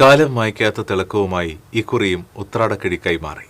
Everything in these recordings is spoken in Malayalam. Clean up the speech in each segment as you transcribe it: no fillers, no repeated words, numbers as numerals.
കാലം മായ്ക്കാത്ത തിളക്കവുമായി ഇക്കുറിയും ഉത്രാടക്കിഴി കൈമാറി.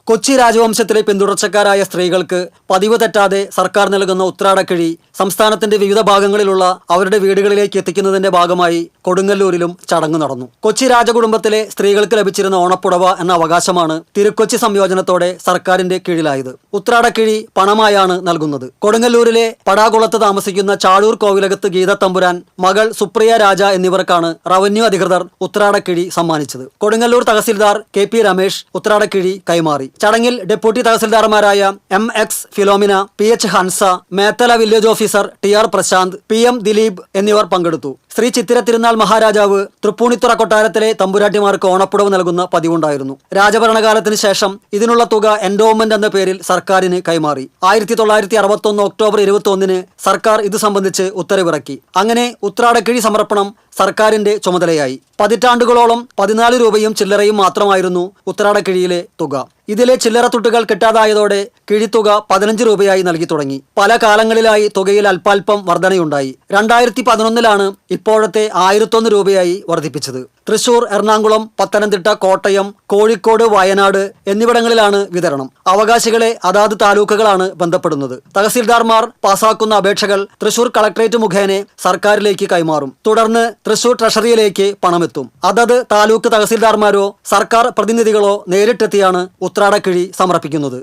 കൊച്ചി രാജവംശത്തിലെ പിന്തുടർച്ചക്കാരായ സ്ത്രീകൾക്ക് പതിവ് തെറ്റാതെ സർക്കാർ നൽകുന്ന ഉത്രാടക്കിഴി സംസ്ഥാനത്തിന്റെ വിവിധ ഭാഗങ്ങളിലുള്ള അവരുടെ വീടുകളിലേക്ക് എത്തിക്കുന്നതിന്റെ ഭാഗമായി കൊടുങ്ങല്ലൂരിലും ചടങ്ങ് നടന്നു. കൊച്ചി രാജകുടുംബത്തിലെ സ്ത്രീകൾക്ക് ലഭിച്ചിരുന്ന ഓണപ്പുടവ എന്ന അവകാശമാണ് തിരുക്കൊച്ചി സംയോജനത്തോടെ സർക്കാരിന്റെ കീഴിലായത്. ഉത്രാടക്കിഴി പണമായാണ് നൽകുന്നത്. കൊടുങ്ങല്ലൂരിലെ പടാകുളത്ത് താമസിക്കുന്ന ചാഴൂർ കോവിലകത്ത് ഗീതത്തമ്പുരാൻ, മകൾ സുപ്രിയ രാജ എന്നിവർക്കാണ് റവന്യൂ അധികൃതർ ഉത്രാടക്കിഴി സമ്മാനിച്ചത്. കൊടുങ്ങല്ലൂർ തഹസിൽദാർ KP രമേശ് ഉത്രാടക്കിഴി കൈമാറി. ചടങ്ങിൽ ഡെപ്യൂട്ടി തഹസിൽദാർമാരായ MX Philomina, PH Hansa, Methala village officer TR Prashanth, PM Dileep എന്നിവർ പങ്കെടുത്തു. ശ്രീ ചിത്തിര തിരുനാൾ മഹാരാജാവ് തൃപ്പൂണിത്തുറ കൊട്ടാരത്തിലെ തമ്പുരാട്ടിമാർക്ക് ഓണപ്പുടവ് നൽകുന്ന പതിവുണ്ടായിരുന്നു. രാജഭരണകാലത്തിന് ശേഷം ഇതിനുള്ള തുക എൻഡോവ്മെന്റ് എന്ന പേരിൽ സർക്കാരിന് കൈമാറി. 1961 ഒക്ടോബർ 21 സർക്കാർ ഇത് സംബന്ധിച്ച് ഉത്തരവിറക്കി. അങ്ങനെ ഉത്രാടക്കിഴി സമർപ്പണം സർക്കാരിന്റെ ചുമതലയായി. പതിറ്റാണ്ടുകളോളം 14 രൂപയും ചില്ലറയും മാത്രമായിരുന്നു ഉത്രാടക്കിഴിയിലെ തുക. ഇതിലെ ചില്ലറ തുട്ടുകൾ കിട്ടാതായതോടെ കിഴിത്തുക 15 രൂപയായി നൽകി തുടങ്ങി. പല കാലങ്ങളിലായി തുകയിൽ അല്പാൽപ്പം വർധനയുണ്ടായി. 2011 ഇപ്പോഴത്തെ 1001 രൂപയായി വർദ്ധിപ്പിച്ചത്. തൃശൂർ, എറണാകുളം, പത്തനംതിട്ട, കോട്ടയം, കോഴിക്കോട്, വയനാട് എന്നിവിടങ്ങളിലാണ് വിതരണം. അവകാശികളെ അതാത് താലൂക്കുകളാണ് ബന്ധപ്പെടുന്നത്. തഹസിൽദാർമാർ പാസാക്കുന്ന അപേക്ഷകൾ തൃശൂർ കളക്ടറേറ്റ് മുഖേന സർക്കാരിലേക്ക് കൈമാറും. തുടർന്ന് തൃശൂർ ട്രഷറിയിലേക്ക് പണമെത്തും. അതത് താലൂക്ക് തഹസിൽദാർമാരോ സർക്കാർ പ്രതിനിധികളോ നേരിട്ടെത്തിയാണ് ഉത്രാടക്കിഴി സമർപ്പിക്കുന്നത്.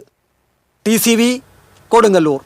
TCV കൊടുങ്ങല്ലൂർ.